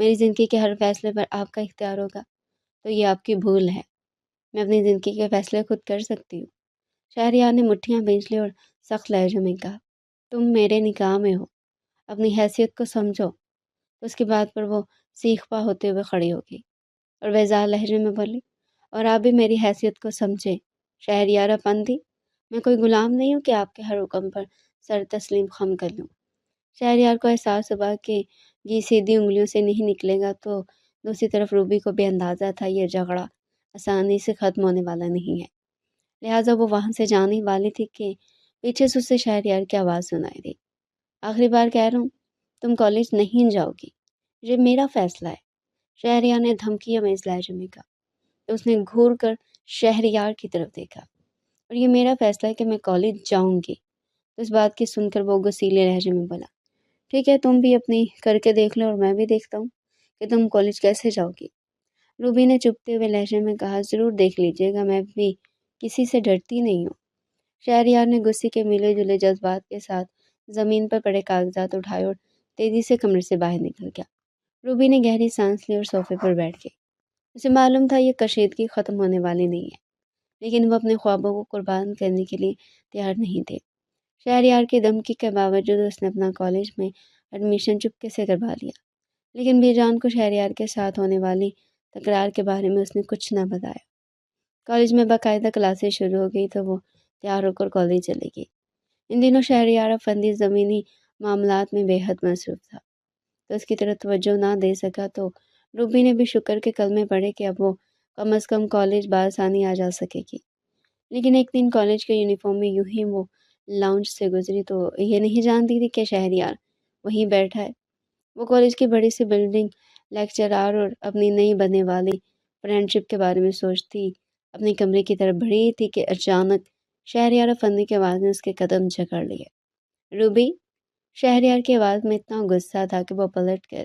میری زندگی کے ہر فیصلے پر آپ کا اختیار ہوگا تو یہ آپ کی بھول ہے۔ میں اپنی زندگی کے فیصلے خود کر سکتی ہوں۔ شہریار نے مٹھیاں بھینچ لی اور سخت لہجے میں کہا، تم میرے نکاح میں ہو، اپنی حیثیت کو سمجھو۔ تو اس کی بات پر وہ سیخ پا ہوتے ہوئے کھڑی ہو گئی اور بیزار لہجے میں بولی، اور آپ بھی میری حیثیت کو سمجھے شہریار افندی، میں کوئی غلام نہیں ہوں کہ آپ کے ہر حکم پر سر تسلیم خم کر لوں۔ شہریار کو احساس ہوا کہ یہ سیدھی انگلیوں سے نہیں نکلے گا تو دوسری طرف روبی کو بھی اندازہ تھا یہ جھگڑا آسانی سے ختم ہونے والا نہیں ہے، لہٰذا وہ وہاں سے جانے والی تھی کہ پیچھے سے اسے شہریار کی آواز سنائی دی، آخری بار کہہ رہا ہوں تم کالج نہیں جاؤ گی، یہ میرا فیصلہ ہے۔ شہریار نے دھمکی امیز لہجے میں کہا تو اس نے گھور کر شہریار کی طرف دیکھا، اور یہ میرا فیصلہ ہے کہ میں کالج جاؤں گی۔ تو اس بات کی سن کر وہ غصیلے لہجے میں بولا، ٹھیک ہے، تم بھی اپنی کر کے دیکھ لو اور میں بھی دیکھتا ہوں کہ تم کالج کیسے جاؤ گی۔ روبی نے چپتے ہوئے لہجے میں کہا، ضرور دیکھ لیجیے گا، میں بھی کسی سے ڈرتی نہیں ہوں۔ شہریار نے غصے کے ملے جلے جذبات کے ساتھ زمین پر پڑے کاغذات اٹھائے اور تیزی سے کمرے سے باہر نکل گیا۔ روبی نے گہری سانس لی اور صوفے پر بیٹھ گئی۔ اسے معلوم تھا یہ کشیدگی ختم ہونے والی نہیں ہے، لیکن وہ اپنے خوابوں کو قربان کرنے کے لیے تیار نہیں تھے۔ شہریار کی دھمکی کے باوجود اس نے اپنا کالج میں ایڈمیشن چپکے سے کروا لیا، لیکن بی جان کو شہریار کے ساتھ ہونے والی تکرار کے بارے میں اس نے کچھ نہ بتایا۔ کالج میں باقاعدہ کلاسیں شروع ہو گئی تو وہ تیار ہو کر کالج چلے گئی۔ ان دنوں شہریار افندی زمینی معاملات میں بے حد مصروف تھا، تو اس کی طرف توجہ نہ دے سکا تو روبی نے بھی شکر کے کلمے پڑھے کہ اب وہ کم از کم کالج بآسانی آ جا سکے گی۔ لیکن ایک دن کالج کے یونیفارم میں یوں ہی وہ لاؤنج سے گزری تو یہ نہیں جانتی تھی کہ شہریار وہیں بیٹھا ہے۔ وہ کالج کی بڑی سی بلڈنگ، لیکچرار اور اپنی نئی بننے والی فرینڈشپ کے بارے میں سوچتی اپنے کمرے کی طرف بڑھی تھی کہ اچانک شہریار افندی کی آواز نے اس کے قدم جکڑ لیے۔ روبی! شہریار کی آواز میں اتنا غصہ تھا کہ وہ پلٹ کر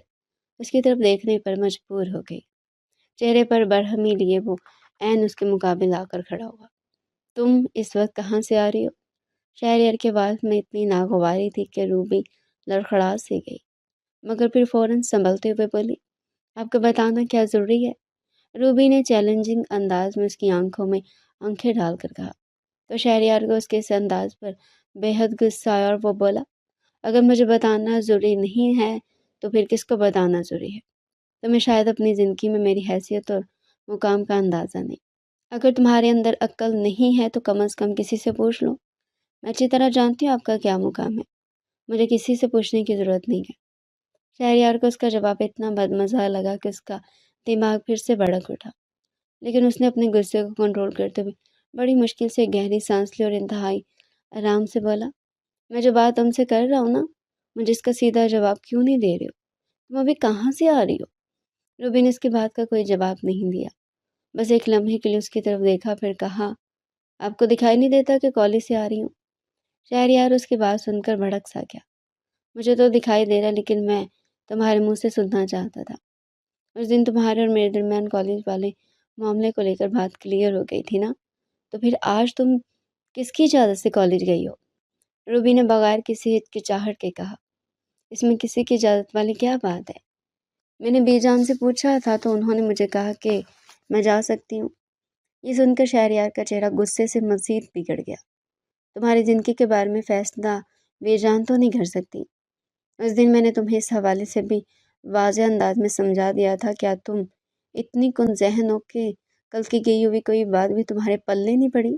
اس کی طرف دیکھنے پر مجبور ہو گئی۔ چہرے پر برہمی لیے وہ عین اس کے مقابل آ کر کھڑا ہوا۔ تم اس وقت کہاں سے آ رہی ہو؟ شہریار کی آواز میں اتنی ناگواری تھی کہ روبی لڑکھڑا سی گئی، مگر پھر فوراً سنبھلتے ہوئے بولی، آپ کو بتانا کیا ضروری ہے؟ روبی نے چیلنجنگ انداز میں اس کی آنکھوں میں آنکھیں ڈال کر کہا، تو شہریار کو اس کے اس انداز پر بے حد غصہ آیا اور وہ بولا، اگر مجھے بتانا ضروری نہیں ہے تو پھر کس کو بتانا ضروری ہے؟ تمہیں شاید اپنی زندگی میں میری حیثیت اور مقام کا اندازہ نہیں۔ اگر تمہارے اندر عقل نہیں ہے تو کم از کم کسی سے پوچھ لو۔ میں اچھی طرح جانتی ہوں آپ کا کیا مقام ہے، مجھے کسی سے پوچھنے کی ضرورت نہیں ہے۔ شہریار کو اس کا جواب اتنا بدمزہ لگا کہ اس کا دماغ پھر سے بھڑک اٹھا، لیکن اس نے اپنے غصے کو کنٹرول کرتے ہوئے بڑی مشکل سے گہری سانس لی اور انتہائی آرام سے بولا، میں جو بات تم سے کر رہا ہوں نا، مجھے اس کا سیدھا جواب کیوں نہیں دے رہی ہو؟ تم ابھی کہاں سے آ رہی ہو؟ روبی نے اس کی بات کا کوئی جواب نہیں دیا، بس ایک لمحے کے لیے اس کی طرف دیکھا، پھر کہا، آپ کو دکھائی نہیں دیتا کہ کالج سے آ رہی ہوں؟ شہریار اس کی بات سن کر بھڑک سا گیا، مجھے تو دکھائی دے رہا، لیکن میں تمہارے منہ سے سننا چاہتا تھا۔ اس دن تمہارے اور میرے درمیان کالج والے معاملے کو لے کر بات کلیئر ہو گئی تھی نا، تو پھر آج تم کس کی اجازت سے کالج گئی ہو؟ روبی نے بغیر کسی ہچکچاہٹ کے کہا، اس میں کسی کی اجازت والی کیا بات ہے؟ میں نے بی جان سے پوچھا تھا تو انہوں نے مجھے کہا کہ میں جا سکتی ہوں۔ یہ سن کر شہریار کا چہرہ غصے سے مزید بگڑ گیا، تمہاری زندگی کے بارے میں فیصلہ بے جان تو نہیں کر سکتی۔ اس دن میں نے تمہیں اس حوالے سے بھی واضح انداز میں سمجھا دیا تھا، کیا تم اتنی کن ذہن ہو کہ کل کی گئی ہوئی کوئی بات بھی تمہارے پلے نہیں پڑی؟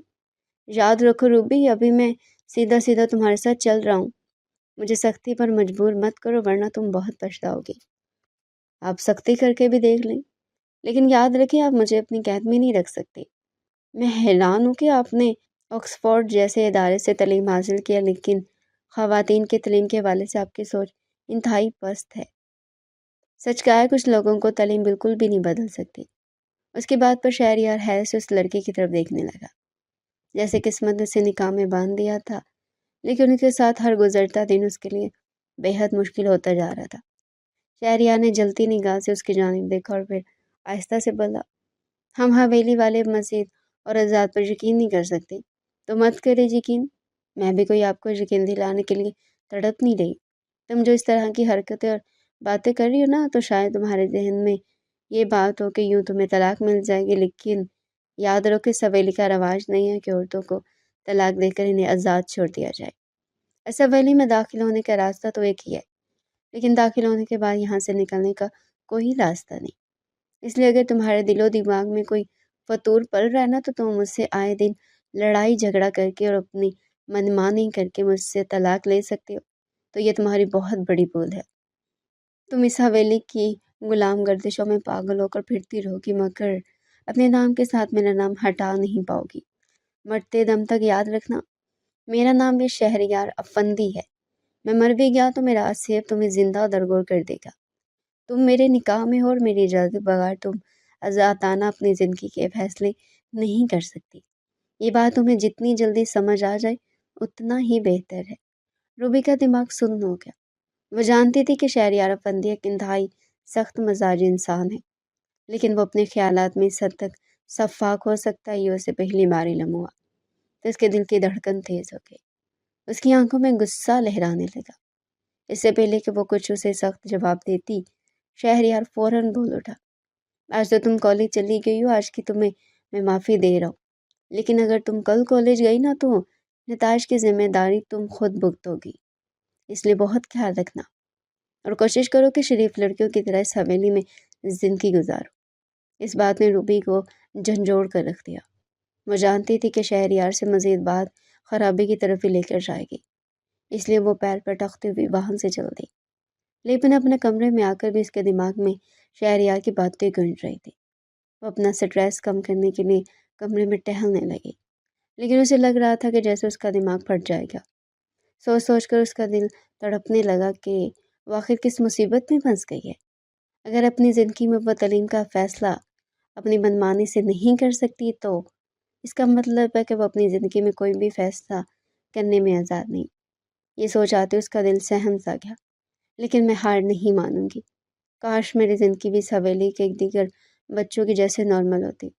یاد رکھو روبی، ابھی میں سیدھا سیدھا تمہارے ساتھ چل رہا ہوں، مجھے سختی پر مجبور مت کرو ورنہ تم بہت پچھتاؤ گے۔ آپ سختی کر کے بھی دیکھ لیں، لیکن یاد رکھیں آپ مجھے اپنی قید میں نہیں رکھ سکتے۔ میں حیران ہوں کہ آپ نے آکسفورڈ جیسے ادارے سے تعلیم حاصل کیا، لیکن خواتین کی تعلیم کے حوالے سے آپ کی سوچ انتہائی پست ہے۔ سچ کہا ہے، کچھ لوگوں کو تعلیم بالکل بھی نہیں بدل سکتی۔ اس کی بات پر شہریار حیرت سے اس لڑکی کی طرف دیکھنے لگا، جیسے قسمت نے اسے نکاح میں باندھ دیا تھا، لیکن ان کے ساتھ ہر گزرتا دن اس کے لیے بے حد مشکل ہوتا جا رہا تھا۔ شہریار نے جلتی نگاہ سے اس کی جانب دیکھا اور پھر آہستہ سے بولا، ہم حویلی والے مزید اور آزاد پر یقین نہیں کر سکتے، تو مت کرے یقین، میں بھی کوئی آپ کو یقین دلانے کے لیے تڑپ نہیں رہی۔ تم جو اس طرح کی حرکتیں اور باتیں کر رہی ہو نا تو شاید تمہارے ذہن میں یہ بات ہو کہ یوں تمہیں طلاق مل جائے گی، لیکن یاد رکھو کہ حویلی کا رواج نہیں ہے کہ عورتوں کو طلاق دے کر انہیں آزاد چھوڑ دیا جائے۔ اس حویلی میں داخل ہونے کا راستہ تو ایک ہی ہے، لیکن داخل ہونے کے بعد یہاں سے نکلنے کا کوئی راستہ نہیں۔ اس لیے اگر تمہارے دل و دماغ میں کوئی فطور پل رہا ہے نا تو تم مجھ سے آئے دن لڑائی جھگڑا کر کے اور اپنی منمانی کر کے مجھ سے طلاق لے سکتے ہو، تو یہ تمہاری بہت بڑی بھول ہے۔ تم اس حویلی کی غلام گردشوں میں پاگل ہو کر پھرتی رہو گی، مگر اپنے نام کے ساتھ میرا نام ہٹا نہیں پاؤ گی۔ مرتے دم تک یاد رکھنا، میرا نام بھی شہریار افندی ہے۔ میں مر بھی گیا تو میرا آصف تمہیں زندہ درگور کر دے گا۔ تم میرے نکاح میں ہو اور میری اجازت بغیر تم آزادانہ اپنی زندگی کے فیصلے نہیں کر سکتی۔ یہ بات تمہیں جتنی جلدی سمجھ آ جائے اتنا ہی بہتر ہے۔ روبی کا دماغ سن ہو گیا۔ وہ جانتی تھی کہ شہریار افندی ایک انتہائی سخت مزاج انسان ہے، لیکن وہ اپنے خیالات میں اس حد تک شفاف ہو سکتا ہے، یہ اسے پہلی بار علم ہوا تو اس کے دل کی دھڑکن تیز ہو گئی۔ اس کی آنکھوں میں غصہ لہرانے لگا۔ اس سے پہلے کہ وہ کچھ اسے سخت جواب دیتی، شہریار فوراً بول اٹھا، آج تو تم کالج چلی گئی ہو، آج کی تمہیں میں معافی دے رہا ہوں، لیکن اگر تم کل کالج گئی نا تو نتائج کی ذمہ داری تم خود بھگتو گی، اس لیے بہت خیال رکھنا اور کوشش کرو کہ شریف لڑکیوں کی طرح اس حویلی میں زندگی گزارو۔ اس بات نے روبی کو جھنجھوڑ کر رکھ دیا۔ وہ جانتی تھی کہ شہریار سے مزید بات خرابی کی طرف ہی لے کر جائے گی، اس لیے وہ پیر پٹکتے ہوئے وہاں سے چل دی۔ لیکن اپنے کمرے میں آ کر بھی اس کے دماغ میں شہریار کی باتیں گونج رہی تھی۔ وہ اپنا سٹریس کم کرنے کے لیے کمرے میں ٹہلنے لگی، لیکن اسے لگ رہا تھا کہ جیسے اس کا دماغ پھٹ جائے گا۔ سوچ سوچ کر اس کا دل تڑپنے لگا کہ وہ آخر کس مصیبت میں پھنس گئی ہے۔ اگر اپنی زندگی میں وہ تعلیم کا فیصلہ اپنی منمانی سے نہیں کر سکتی تو اس کا مطلب ہے کہ وہ اپنی زندگی میں کوئی بھی فیصلہ کرنے میں آزاد نہیں۔ یہ سوچ آتے اس کا دل سہم سا گیا، لیکن میں ہار نہیں مانوں گی۔ کاش میری زندگی بھی اس حویلی کے دیگر بچوں کی جیسے نارمل ہوتی۔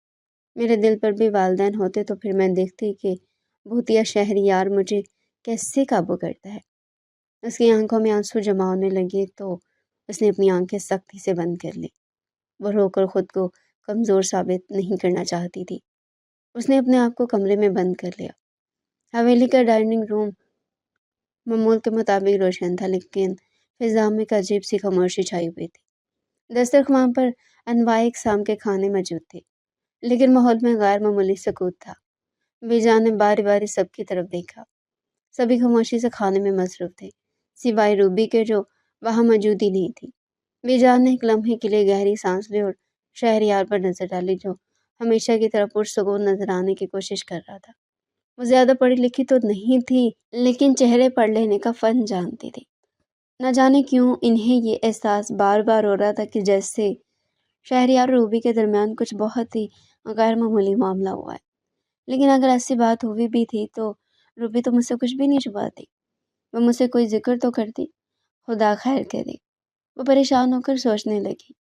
میرے دل پر بھی والدین ہوتے تو پھر میں دیکھتی کہ بھوتیا شہریار مجھے کیسے قابو کرتا ہے۔ اس کی آنکھوں میں آنسو جمع ہونے لگے تو اس نے اپنی آنکھیں سختی سے بند کر لی۔ وہ رو کر خود کو کمزور ثابت نہیں کرنا چاہتی تھی۔ اس نے اپنے آپ کو کمرے میں بند کر لیا۔ حویلی کا ڈائننگ روم معمول کے مطابق روشن تھا، لیکن فضا میں ایک عجیب سی خاموشی چھائی ہوئی تھی۔ دسترخوان پر انواع اقسام کے کھانے موجود تھے، لیکن ماحول میں غیر معمولی سکوت تھا۔ بی جان نے باری باری سب کی طرف دیکھا۔ سبھی خاموشی سے کھانے میں مصروف تھے، سوائے روبی کے جو وہاں موجود ہی نہیں تھی۔ بی جان نے ایک لمحے کے لیے گہری سانس لی اور شہریار پر نظر ڈالی، جو ہمیشہ کی طرح پرسکون نظر آنے کی کوشش کر رہا تھا۔ وہ زیادہ پڑھی لکھی تو نہیں تھی، لیکن چہرے پڑھ لینے کا فن جانتی تھی۔ نہ جانے کیوں انہیں یہ احساس بار بار ہو رہا تھا کہ جیسے شہریار اور روبی کے درمیان کچھ بہت ہی غیر معمولی معاملہ ہوا ہے۔ لیکن اگر ایسی بات ہوئی بھی تھی تو روبی تو مجھ سے کچھ بھی نہیں چھپاتی، وہ مجھ سے کوئی ذکر تو کرتی، خدا خیر کرے۔ وہ پریشان ہو کر سوچنے لگی۔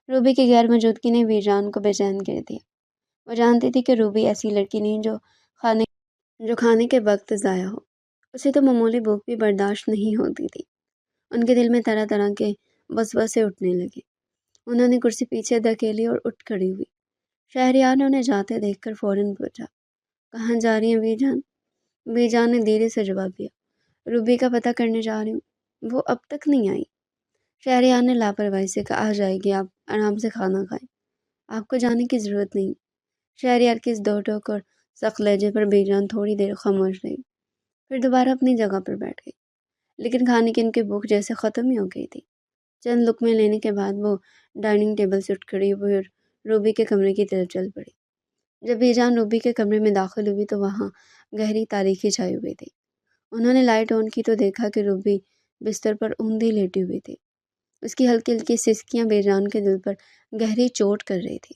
روبی کی غیر موجودگی نے بی جان کو بے چین کر دیا۔ وہ جانتی تھی کہ روبی ایسی لڑکی نہیں جو کھانے کے وقت ضائع ہو۔ اسے تو معمولی بھوک بھی برداشت نہیں ہوتی تھی۔ ان کے دل میں طرح طرح کے وسوسے اٹھنے لگے۔ انہوں نے کرسی پیچھے دھکیلی اور اٹھ کھڑی ہوئی۔ شہریار نے انہیں جاتے دیکھ کر فوراً پوچھا، کہاں جا رہی ہیں بی جان؟ بی جان نے دھیرے سے جواب دیا، روبی کا پتہ کرنے جا رہی ہوں، وہ اب تک نہیں آئی۔ شہریار نے لاپرواہی سے کہا، آ جائے گی، آپ آرام سے کھانا کھائیں، آپ کو جانے کی ضرورت نہیں۔ شہریار کی اس دو ٹوک اور سخت لہجے پر بی جان تھوڑی دیر خاموش رہی، پھر دوبارہ اپنی جگہ پر بیٹھ گئی، لیکن کھانے کی ان کی بھوک جیسے ختم ہی ہو گئی تھی۔ چند لقمے لینے کے بعد وہ ڈائننگ ٹیبل سے اٹھ کھڑی ہوئی اور روبی کے کمرے کی طرف چل پڑی۔ جب بی جان روبی کے کمرے میں داخل ہوئی تو وہاں گہری تاریکی چھائی ہوئی تھی۔ انہوں نے لائٹ آن کی تو دیکھا کہ روبی بستر پر اوندھی لیٹی ہوئی تھی۔ اس کی ہلکی ہلکی سسکیاں بی جان کے دل پر گہری چوٹ کر رہی تھی۔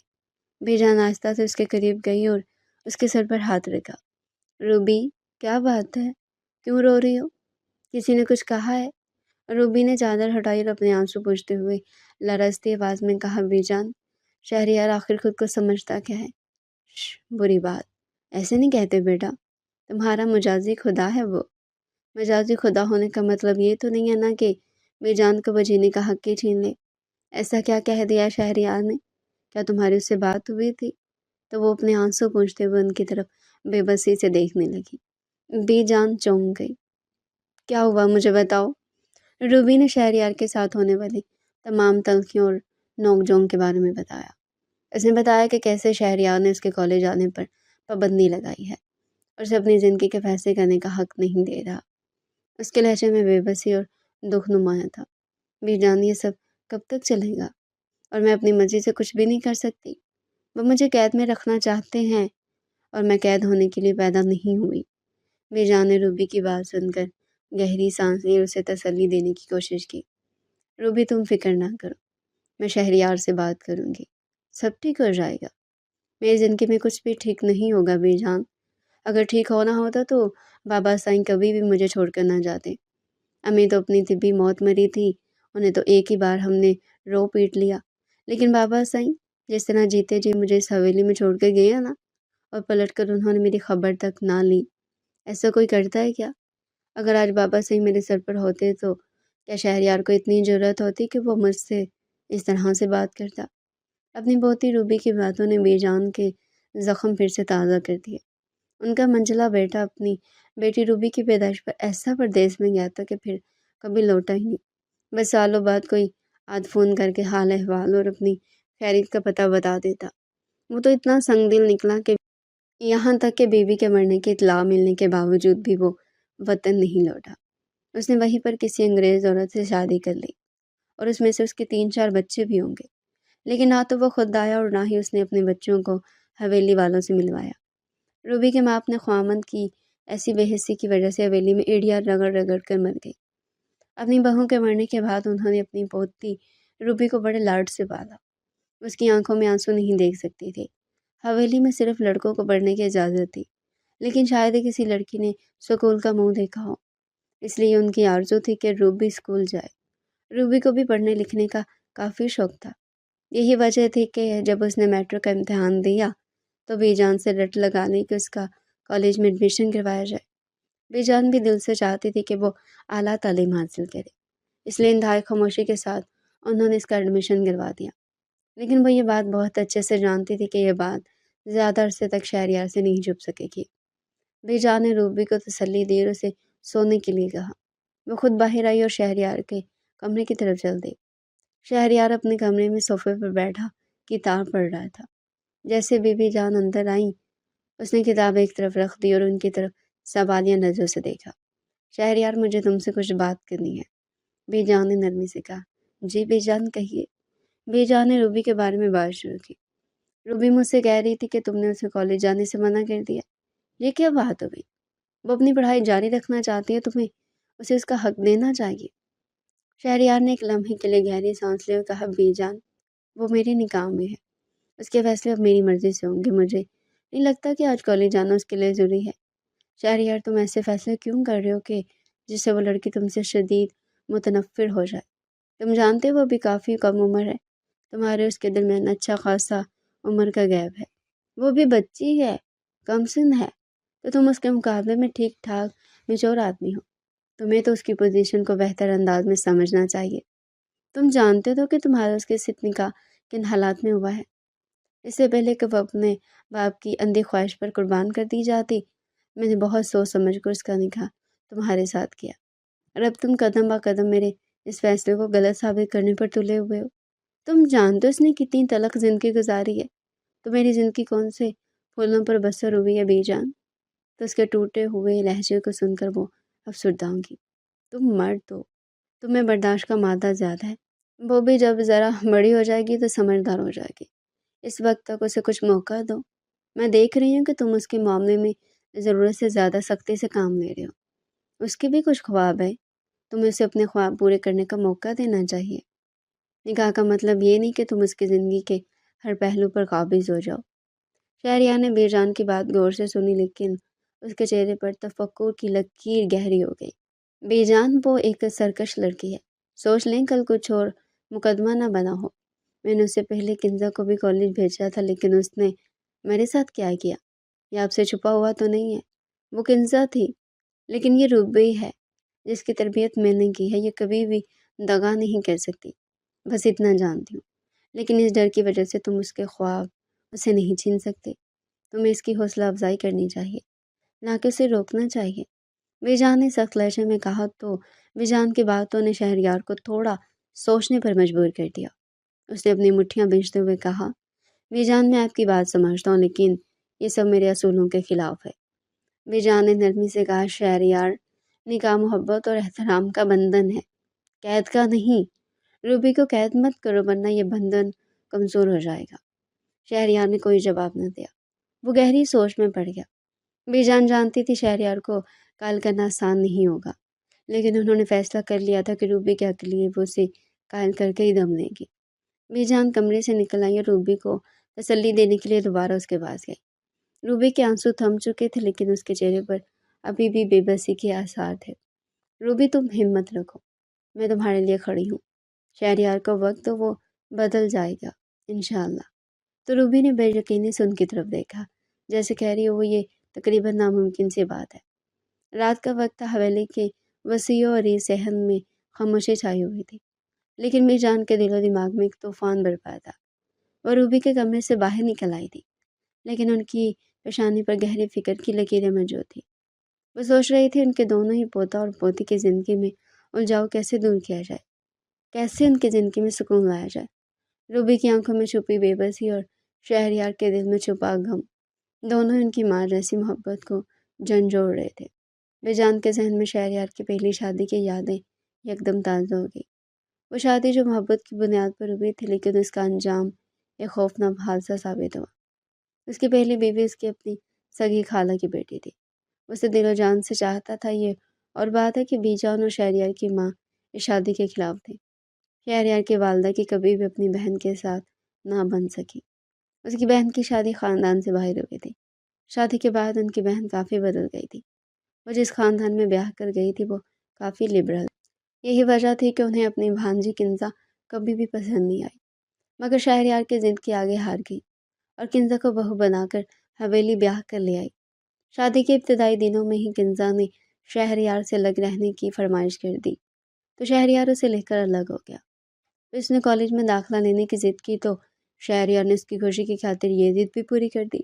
بی جان آہستہ سے اس کے قریب گئی اور اس کے سر پر ہاتھ رکھا۔ روبی، کیا بات ہے؟ کیوں رو رہی ہو؟ کسی نے کچھ کہا ہے؟ روبی نے چادر ہٹائی اور اپنے آنسو پوچھتے ہوئے لرزتی آواز میں کہا، بی جان، شہریار آخر خود کو سمجھتا کیا ہے؟ بری بات ایسے نہیں کہتے بیٹا، تمہارا مجازی خدا ہے وہ۔ مجازی خدا ہونے کا مطلب یہ تو نہیں ہے نا کہ بے جان کو وہ جینے کا حق ہی چھین لے۔ ایسا کیا کہہ دیا شہریار نے؟ کیا تمہاری اس سے بات ہوئی تھی؟ تو وہ اپنے آنسو پوچھتے ہوئے ان کی طرف بے بسی سے دیکھنے لگی۔ بے جان چونک گئی۔ کیا ہوا مجھے بتاؤ؟ روبی نے شہریار کے ساتھ ہونے والی تمام تلخیوں اور نوک جھونک کے بارے میں بتایا۔ اس نے بتایا کہ کیسے شہریار نے اس کے کالج آنے پر پابندی لگائی ہے اور اسے اپنی زندگی کے فیصلے کرنے کا حق نہیں دے رہا۔ اس کے لہجے میں بے بسی اور دکھ نمایاں تھا۔ بے جان، یہ سب کب تک چلے گا؟ اور میں اپنی مرضی سے کچھ بھی نہیں کر سکتی؟ وہ مجھے قید میں رکھنا چاہتے ہیں اور میں قید ہونے کے لیے پیدا نہیں ہوئی۔ بے جان نے روبی کی بات سن کر گہری سانس لی اور اسے تسلی دینے کی کوشش کی۔ روبی، تم فکر نہ کرو، میں شہریار سے بات کروں گی، سب ٹھیک ہو جائے گا۔ میری زندگی میں کچھ بھی ٹھیک نہیں ہوگا بے جان۔ اگر ٹھیک ہونا ہوتا تو بابا سائیں کبھی بھی مجھے چھوڑ کر نہ جاتے۔ امی تو اپنی طبی موت مری تھی، انہیں تو ایک ہی بار ہم نے رو پیٹ لیا، لیکن بابا سائیں جس طرح جیتے جی مجھے اس حویلی میں چھوڑ کے گئے نا، اور پلٹ کر انہوں نے میری خبر تک نہ لی، ایسا کوئی کرتا ہے کیا؟ اگر آج بابا سائیں میرے سر پر ہوتے تو کیا شہریار کو اتنی جرأت ہوتی کہ وہ مجھ سے اس طرح سے بات کرتا؟ اپنی پوتی روبی کی باتوں نے بے جان کے زخم پھر سے تازہ کر دیے۔ ان کا منجلا بیٹا اپنی بیٹی روبی کی پیدائش پر ایسا پردیس میں گیا تھا کہ پھر کبھی لوٹا ہی نہیں۔ بس سالوں بعد کوئی فون کر کے حال احوال اور اپنی خیریت کا پتہ بتا دیتا۔ وہ تو اتنا سنگ دل نکلا کہ یہاں تک کہ بیوی کے مرنے کی اطلاع ملنے کے باوجود بھی وہ وطن نہیں لوٹا۔ اس نے وہیں پر کسی انگریز عورت سے شادی کر لی اور اس میں سے اس کے 3-4 بچے بھی ہوں گے، لیکن نہ تو وہ خود آیا اور نہ ہی اس نے اپنے بچوں کو حویلی والوں سے ملوایا۔ روبی کے ماں اپنے خواندان کی ایسی بے حسی کی وجہ سے حویلی میں ایڑیاں رگڑ رگڑ کر مر گئی۔ اپنی بہو کے مرنے کے بعد انہوں نے اپنی پوتی روبی کو بڑے لاڈ سے پالا۔ اس کی آنکھوں میں آنسو نہیں دیکھ سکتی تھی۔ حویلی میں صرف لڑکوں کو پڑھنے کی اجازت تھی، لیکن شاید ہی کسی لڑکی نے سکول کا منہ دیکھا ہو، اس لیے ان کی آرزو تھی کہ روبی اسکول جائے۔ روبی کو بھی پڑھنے لکھنے کا کافی شوق تھا۔ یہی وجہ تھی کہ جب اس نے میٹرک کا امتحان دیا تو بے جان سے رٹ لگا لی کہ اس کا کالج میں ایڈمیشن کروایا جائے۔ بے جان بھی دل سے چاہتی تھی کہ وہ اعلیٰ تعلیم حاصل کرے، اس لیے انتہائی خاموشی کے ساتھ انہوں نے اس کا ایڈمیشن کروا دیا۔ لیکن وہ یہ بات بہت اچھے سے جانتی تھی کہ یہ بات زیادہ عرصے تک شہریار سے نہیں چھپ سکے گی۔ بے جان نے روبی کو تسلی دی اور اسے سونے کے لیے کہا۔ وہ خود باہر آئی اور شہریار کے کمرے کی طرف چل دی۔ شہریار اپنے کمرے میں صوفے پر بیٹھا کتاب پڑھ رہا تھا۔ جیسے بی بی جان اندر آئیں، اس نے کتاب ایک طرف رکھ دی اور ان کی طرف سوالیہ نظروں سے دیکھا۔ شہریار، مجھے تم سے کچھ بات کرنی ہے، بی جان نے نرمی سے کہا۔ جی بی جان، کہیے۔ بی جان نے روبی کے بارے میں بات شروع کی۔ روبی مجھ سے کہہ رہی تھی کہ تم نے اسے کالج جانے سے منع کر دیا، یہ کیا بات ہو گئی؟ وہ اپنی پڑھائی جاری رکھنا چاہتی ہے، تمہیں اسے اس کا حق دینا چاہیے۔ شہریار نے ایک لمحے کے لیے گہری سانس لی اور کہا، بی جان، وہ میرے نکاح میں ہے، اس کے فیصلے اب میری مرضی سے ہوں گے۔ مجھے نہیں لگتا کہ آج کالج جانا اس کے لیے ضروری ہے۔ شہریار، تم ایسے فیصلے کیوں کر رہے ہو کہ جس سے وہ لڑکی تم سے شدید متنفر ہو جائے؟ تم جانتے ہو وہ بھی کافی کم عمر ہے، تمہارے اس کے درمیان اچھا خاصا عمر کا گیپ ہے، وہ بھی بچی ہے، کم سن ہے، تو تم اس کے مقابلے میں ٹھیک ٹھاک میچور آدمی ہو، تمہیں تو اس کی پوزیشن کو بہتر انداز میں سمجھنا چاہیے۔ تم جانتے ہو کہ تمہارا اس کے ساتھ نکاح کن حالات میں ہوا ہے؟ اس سے پہلے کہ وہ اپنے باپ کی اندھی خواہش پر قربان کر دی جاتی، میں نے بہت سوچ سمجھ کر اس کا نکاح تمہارے ساتھ کیا، اور اب تم قدم با قدم میرے اس فیصلے کو غلط ثابت کرنے پر تلے ہوئے ہو۔ تم جانتے ہو اس نے کتنی تلخ زندگی گزاری ہے، تو میری زندگی کون سے پھولوں پر بسر ہوئی ہے بی جان؟ تو اس کے ٹوٹے ہوئے لہجے کو سن کر وہ افسردہ گی۔ تم مرد ہو، تمہیں برداشت کا مادہ زیادہ ہے، وہ بھی جب ذرا بڑی ہو جائے گی تو سمجھدار ہو جائے گی، اس وقت تک اسے کچھ موقع دو۔ میں دیکھ رہی ہوں کہ تم اس کے معاملے میں ضرورت سے زیادہ سختی سے کام لے رہے ہو، اس کے بھی کچھ خواب ہے، تمہیں اسے اپنے خواب پورے کرنے کا موقع دینا چاہیے۔ نکاح کا مطلب یہ نہیں کہ تم اس کی زندگی کے ہر پہلو پر قابض ہو جاؤ۔ شہریار نے بے جان کی بات غور سے سنی، لیکن اس کے چہرے پر تفکر کی لکیر گہری ہو گئی۔ بے جان، وہ ایک سرکش لڑکی ہے، سوچ لیں کل کچھ اور مقدمہ نہ بنا ہو۔ میں نے اس سے پہلے کنزا کو بھی کالج بھیجا تھا، لیکن اس نے میرے ساتھ کیا کیا یہ آپ سے چھپا ہوا تو نہیں ہے؟ وہ کنزا تھی، لیکن یہ روبی ہے جس کی تربیت میں نے کی ہے، یہ کبھی بھی دغا نہیں کر سکتی، بس اتنا جانتی ہوں۔ لیکن اس ڈر کی وجہ سے تم اس کے خواب اسے نہیں چھین سکتے۔ تمہیں اس کی حوصلہ افزائی کرنی چاہیے، نہ کہ اسے روکنا چاہیے۔ بیجان نے سخت لہجے میں کہا تو بیجان کی باتوں نے شہریار کو تھوڑا سوچنے پر مجبور کر دیا۔ اس نے اپنی مٹھیاں بھیجتے ہوئے کہا، بیجان میں آپ کی بات سمجھتا ہوں، لیکن یہ سب میرے اصولوں کے خلاف ہے۔ بیجان نے نرمی سے کہا، شہریار، نکاح محبت اور احترام کا بندھن ہے، قید کا نہیں۔ روبی کو قید مت کرو ورنہ یہ بندھن کمزور ہو جائے گا۔ شہریار نے کوئی جواب نہ دیا، وہ گہری سوچ میں پڑ گیا۔ بیجان جانتی تھی شہریار کو قائل کرنا آسان نہیں ہوگا، لیکن انہوں نے فیصلہ کر لیا تھا کہ روبی کے حق لیے وہ اسے قائل کر کے ہی دم لے گی۔ بیجان کمرے سے نکل آئی اور روبی کو تسلی دینے کے لیے دوبارہ اس کے پاس گئی۔ روبی کے آنسو تھم چکے تھے، لیکن اس کے چہرے پر ابھی بھی بے بسی کے آثار تھے۔ روبی، تم ہمت رکھو، میں تمہارے لیے کھڑی ہوں۔ شہریار کا وقت تو وہ بدل جائے گا انشاءاللہ۔ تو روبی نے بے یقینی سے ان کی طرف دیکھا، جیسے کہہ رہی ہو وہ یہ تقریباً ناممکن سی بات ہے۔ رات کا وقت تھا، حویلی کے وسیع اور عریض صحن میں خاموشی چھائی ہوئی تھی، لیکن بیجان کے دل و دماغ میں ایک طوفان برپا تھا۔ وہ روبی کے کمرے سے باہر نکل آئی تھی، لیکن ان کی پیشانی پر گہری فکر کی لکیریں موجود تھیں۔ وہ سوچ رہی تھی ان کے دونوں ہی پوتا اور پوتی کی زندگی میں الجھاؤ کیسے دور کیا جائے، کیسے ان کی زندگی میں سکون لایا جائے۔ روبی کی آنکھوں میں چھپی بے بسی اور شہریار کے دل میں چھپا غم، دونوں ان کی ماں جیسی محبت کو جھنجھوڑ رہے تھے۔ بیجان کے ذہن میں شہریار کی پہلی شادی کی یادیں یکدم تازہ ہو گئی۔ وہ شادی جو محبت کی بنیاد پر ہوئی تھی، لیکن اس کا انجام ایک خوفناک حادثہ ثابت ہوا۔ اس کی پہلی بیوی اس کی اپنی سگی خالہ کی بیٹی تھی۔ اسے دل و جان سے چاہتا تھا، یہ اور بات ہے کہ بیجان اور شہریار کی ماں اس شادی کے خلاف تھی۔ شہریار کی والدہ کی کبھی بھی اپنی بہن کے ساتھ نہ بن سکی۔ اس کی بہن کی شادی خاندان سے باہر ہوئی تھی۔ شادی کے بعد ان کی بہن کافی بدل گئی تھی۔ وہ جس خاندان میں بیاہ کر گئی تھی وہ کافی لبرل، یہی وجہ تھی کہ انہیں اپنی بھانجی کنزا کبھی بھی پسند نہیں آئی۔ مگر شہریار کی ضد کی آگے ہار گئی اور کنزا کو بہو بنا کر حویلی بیاہ کر لے آئی۔ شادی کے ابتدائی دنوں میں ہی کنزا نے شہریار سے الگ رہنے کی فرمائش کر دی، تو شہریار اسے لے کر الگ ہو گیا۔ اس نے کالج میں داخلہ لینے کی ضد کی تو شہریار نے اس کی خوشی کی خاطر یہ ضد بھی پوری کر دی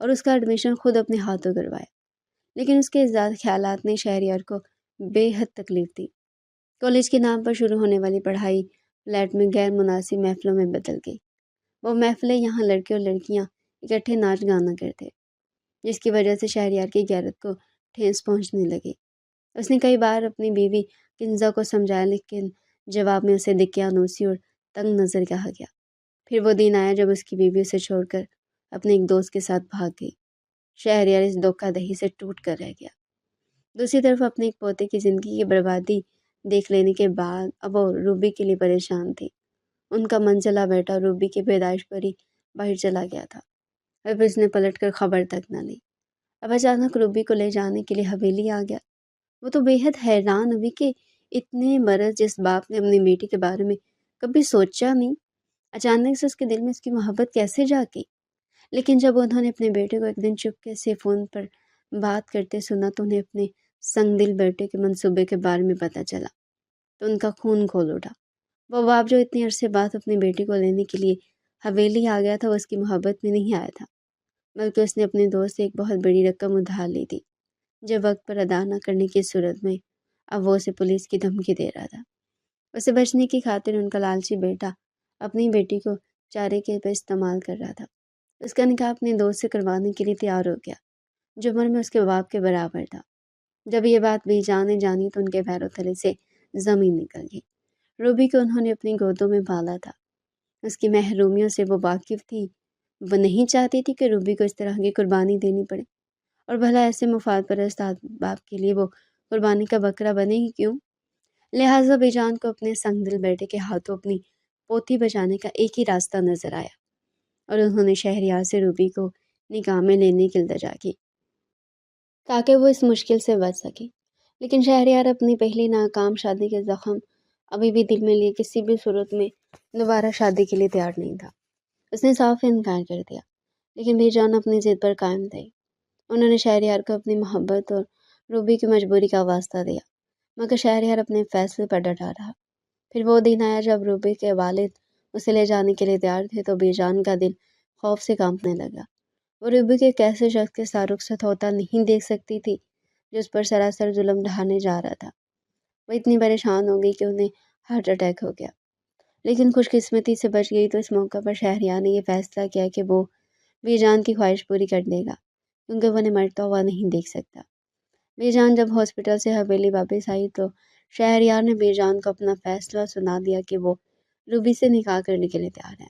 اور اس کا ایڈمیشن خود اپنے ہاتھوں کروایا۔ لیکن اس کے ازداد خیالات نے شہریار کو بے حد تکلیف دی۔ کالج کے نام پر شروع ہونے والی پڑھائی فلیٹ میں غیر مناسب محفلوں میں بدل گئی۔ وہ محفلیں یہاں لڑکے اور لڑکیاں اکٹھے ناچ گانا کرتے، جس کی وجہ سے شہریار کی غیرت کو ٹھیس پہنچنے لگی۔ اس نے کئی بار اپنی بیوی کنزا کو سمجھایا، لیکن جواب میں اسے دقیانوسی اور تنگ نظر کہا گیا۔ پھر وہ دن آیا جب اس کی بیوی اسے چھوڑ کر اپنے ایک دوست کے ساتھ بھاگ گئی۔ شہریار اس دھوکہ دہی سے ٹوٹ کر رہ گیا۔ دوسری طرف اپنے ایک پوتے کی زندگی کی بربادی دیکھ لینے کے بعد اب وہ روبی کے لیے پریشان تھی۔ ان کا منزلہ بیٹا روبی کی پیدائش پر ہی باہر چلا گیا تھا، اب اس نے پلٹ کر خبر تک نہ لی۔ اب اچانک روبی کو لے جانے کے لیے حویلی آ گیا۔ وہ تو بے حد حیران ہوئی کہ اتنے برس جس باپ نے اپنی بیٹی کے بارے میں کبھی سوچا نہیں، اچانک سے اس کے دل میں اس کی محبت کیسے جاگی۔ لیکن جب انہوں نے اپنے بیٹے کو ایک دن چپکے سے فون پر بات کرتے سنا تو انہیں اپنے سنگ دل بیٹے کے منصوبے کے بارے میں پتہ چلا، تو ان کا خون کھول اٹھا۔ وہ باپ جو اتنی عرصے بعد اپنی بیٹی کو لینے کے لیے حویلی آ گیا تھا، وہ اس کی محبت میں نہیں آیا تھا، بلکہ اس نے اپنے دوست سے ایک بہت بڑی رقم ادھار لی تھی، جو وقت پر ادا نہ کرنے کی صورت میں اب وہ اسے پولیس کی دھمکی دے رہا تھا۔ اسے بچنے کی خاطر ان کا لالچی بیٹا اپنی بیٹی کو چارے کے پہ استعمال کر رہا تھا۔ اس کا نکاح اپنے دوست سے کروانے کے لیے تیار ہو گیا، جو عمر میں اس کے باپ کے برابر تھا۔ جب یہ بات بیجان نے جانی تو ان کے پیروں تلے سے زمین نکل گئی۔ روبی کو انہوں نے اپنی گودوں میں پالا تھا، اس کی محرومیوں سے وہ واقف تھی۔ وہ نہیں چاہتی تھی کہ روبی کو اس طرح کی قربانی دینی پڑے، اور بھلا ایسے مفاد پرست باپ کے لیے وہ قربانی کا بکرا بنے گی کیوں؟ لہٰذا بیجان کو اپنے سنگ دل بیٹے کے ہاتھوں اپنی پوتی بچانے کا ایک ہی راستہ نظر آیا، اور انہوں نے شہریار سے روبی کو نکاح میں لینے کی التجا کی تاکہ وہ اس مشکل سے بچ سکے۔ لیکن شہریار اپنی پہلی ناکام شادی کے زخم ابھی بھی دل میں لیے کسی بھی صورت میں دوبارہ شادی کے لیے تیار نہیں تھا۔ اس نے صاف انکار کر دیا، لیکن بیجان اپنی ضد پر قائم تھے۔ انہوں نے شہریار کو اپنی محبت اور روبی کی مجبوری کا واسطہ دیا، مگر شہریار اپنے فیصلے پر ڈٹا رہا۔ پھر وہ دن آیا جب روبی کے والد اسے لے جانے کے لیے تیار تھے تو بی جان کا دل خوف سے کانپنے لگا۔ وہ روبی کے ایک ایسے شخص کے ساتھ رخصت ہوتا نہیں دیکھ سکتی تھی جو اس پر سراسر ظلم ڈھانے جا رہا تھا۔ وہ اتنی پریشان ہو گئی کہ انہیں ہارٹ اٹیک ہو گیا، لیکن خوش قسمتی سے بچ گئی۔ تو اس موقع پر شہریار نے یہ فیصلہ کیا کہ وہ بی جان کی خواہش پوری کر دے گا، کیونکہ وہ انہیں مرتا ہوا نہیں دیکھ سکتا۔ بی جان جب ہاسپٹل سے حویلی واپس آئی تو شہریار نے بی جان کو اپنا فیصلہ سنا دیا کہ وہ روبی سے نکاح کرنے کے لیے تیار ہے۔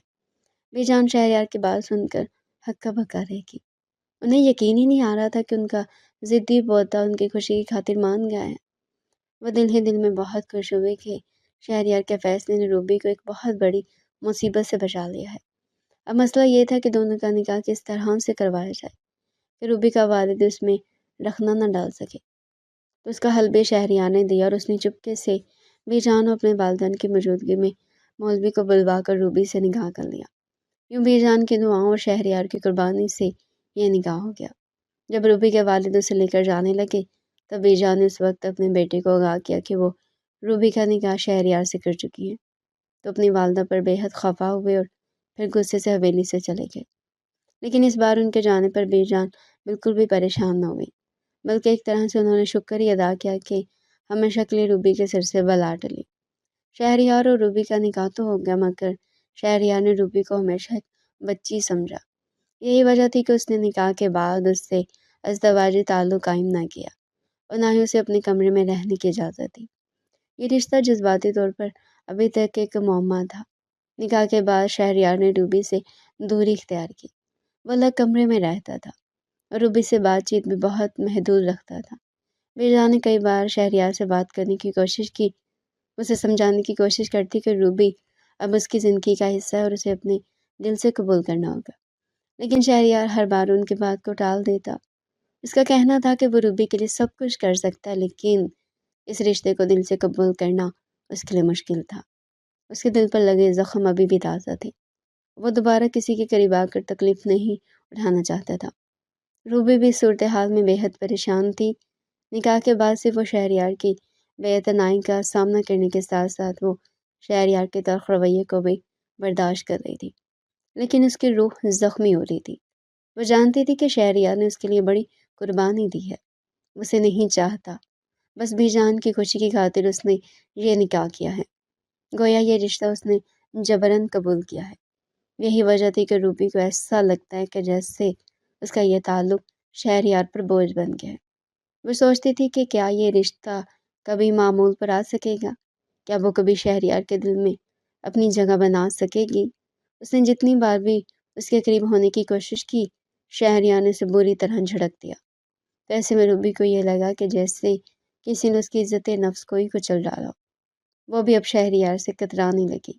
بی جان شہریار کی بات سن کر ہکا بکا رہ گئی۔ انہیں یقین ہی نہیں آ رہا تھا کہ ان کا ضدی پوتا ان کی خوشی کی خاطر مان گیا ہے۔ وہ دل ہی دل میں بہت خوش ہوئے کہ شہریار کے فیصلے نے روبی کو ایک بہت بڑی مصیبت سے بچا لیا ہے۔ اب مسئلہ یہ تھا کہ دونوں کا نکاح کس طرح سے کروایا جائے کہ روبی کا والد اس میں رخنہ نہ ڈال سکے۔ تو اس کا حل بھی شہریار نے دیا اور اس نے چپکے سے بی جان اور اپنے والدین کی موجودگی میں مولوی کو بلوا کر روبی سے نکاح کر لیا۔ یوں بی جان کی دعاؤں اور شہریار کی قربانی سے یہ نکاح ہو گیا۔ جب روبی کے والد اسے لے کر جانے لگے تب بی جان نے اس وقت اپنے بیٹے کو آگاہ کیا کہ وہ روبی کا نکاح شہریار سے کر چکی ہے، تو اپنی والدہ پر بے حد خفا ہوئے اور پھر غصے سے حویلی سے چلے گئے۔ لیکن اس بار ان کے جانے پر بی جان بالکل بھی پریشان نہ ہوئی، بلکہ ایک طرح سے انہوں نے شکر ہی ادا کیا کہ ہمیشہ کے لیے روبی کے سر سے بلا ٹلی۔ شہریار اور روبی کا نکاح تو ہو گیا، مگر شہریار نے روبی کو ہمیشہ ایک بچی سمجھا۔ یہی وجہ تھی کہ اس نے نکاح کے بعد اس سے ازدواجی تعلق قائم نہ کیا اور نہ ہی اسے اپنے کمرے میں رہنے کی اجازت دی۔ یہ رشتہ جذباتی طور پر ابھی تک ایک معمہ تھا۔ نکاح کے بعد شہریار نے روبی سے دوری اختیار کی۔ وہ الگ کمرے میں رہتا تھا اور روبی سے بات چیت بھی بہت محدود رکھتا تھا۔ بی جان نے کئی بار شہریار سے بات کرنے کی کوشش کی، اسے سمجھانے کی کوشش کرتی کہ روبی اب اس کی زندگی کا حصہ ہے اور اسے اپنے دل سے قبول کرنا ہوگا، لیکن شہریار ہر بار ان کی بات کو ٹال دیتا۔ اس کا کہنا تھا کہ وہ روبی کے لیے سب کچھ کر سکتا ہے، لیکن اس رشتے کو دل سے قبول کرنا اس کے لیے مشکل تھا۔ اس کے دل پر لگے زخم ابھی بھی تازہ تھے۔ وہ دوبارہ کسی کے قریب آ کر تکلیف نہیں اٹھانا چاہتا تھا۔ روبی بھی صورتحال میں بے حد پریشان تھی۔ نکاح کے بعد صرف وہ شہریار کی بے اعتنائی کا سامنا کرنے کے ساتھ ساتھ وہ شہریار کے تلخ رویے کو بھی برداشت کر رہی تھی، لیکن اس کی روح زخمی ہو رہی تھی۔ وہ جانتی تھی کہ شہریار نے اس کے لیے بڑی قربانی دی ہے، اسے نہیں چاہتا، بس بی جان کی خوشی کی خاطر اس نے یہ نکاح کیا ہے، گویا یہ رشتہ اس نے جبراً قبول کیا ہے۔ یہی وجہ تھی کہ روبی کو ایسا لگتا ہے کہ جیسے اس کا یہ تعلق شہریار پر بوجھ بن گیا ہے۔ وہ سوچتی تھی کہ کیا یہ رشتہ کبھی معمول پر آ سکے گا، کیا وہ کبھی شہریار کے دل میں اپنی جگہ بنا سکے گی۔ اس نے جتنی بار بھی اس کے قریب ہونے کی کوشش کی، شہریار نے اسے بری طرح جھڑک دیا۔ تو ایسے میں روبی کو یہ لگا کہ جیسے کسی نے اس کی عزت نفس کو ہی کچل ڈالا۔ وہ بھی اب شہریار سے کترانے لگی۔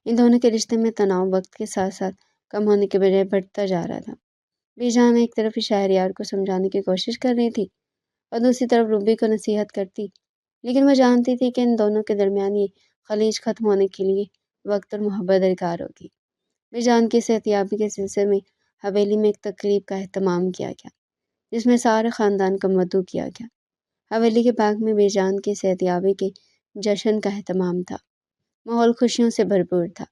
ان دونوں کے رشتے میں تناؤ وقت کے ساتھ ساتھ کم ہونے کے بجائے بڑھتا جا رہا تھا۔ بی جان ایک طرف شہریار کو سمجھانے کی کوشش کر رہی تھی اور دوسری طرف روبی کو نصیحت کرتی، لیکن وہ جانتی تھی کہ ان دونوں کے درمیان یہ خلیج ختم ہونے کے لیے وقت اور محبت درکار ہوگی۔ بی جان کی صحتیابی کے سلسلے میں حویلی میں ایک تقریب کا اہتمام کیا گیا، جس میں سارے خاندان کو مدعو کیا گیا۔ حویلی کے باغ میں بی جان کی صحتیابی کے جشن کا اہتمام تھا۔ ماحول خوشیوں سے بھرپور تھا۔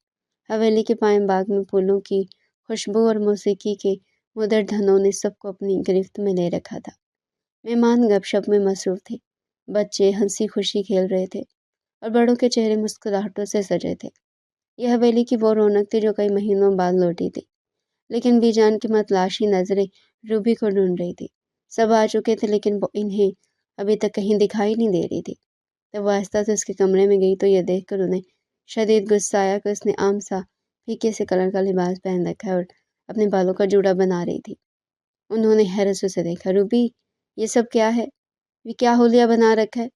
حویلی کے پائیں باغ میں پھولوں کی خوشبو اور موسیقی کے مدر دھنوں نے سب کو اپنی گرفت میں لے رکھا تھا۔ مہمان گپ شپ میں مصروف تھے، بچے ہنسی خوشی کھیل رہے تھے اور بڑوں کے چہرے مسکراہٹوں سے سجے تھے۔ یہ حویلی کی وہ رونق تھی جو کئی مہینوں بعد لوٹی تھی، لیکن بی جان کی متلاشی نظریں روبی کو ڈھونڈ رہی تھی۔ سب آ چکے تھے لیکن وہ انہیں ابھی تک کہیں دکھائی نہیں دے رہی تھی۔ جب وہ آہستہ سے اس کے کمرے میں گئی تو یہ دیکھ کر انہیں شدید غصہ آیا کہ اس نے عام سا پھیکے سے کلر کا لباس پہن رکھا ہے اور اپنے بالوں کا جوڑا بنا رہی تھی۔ انہوں نے حیرت سے اسے دیکھا۔ روبی، یہ سب کیا ہے؟ یہ کیا حلیہ بنا رکھا ہے؟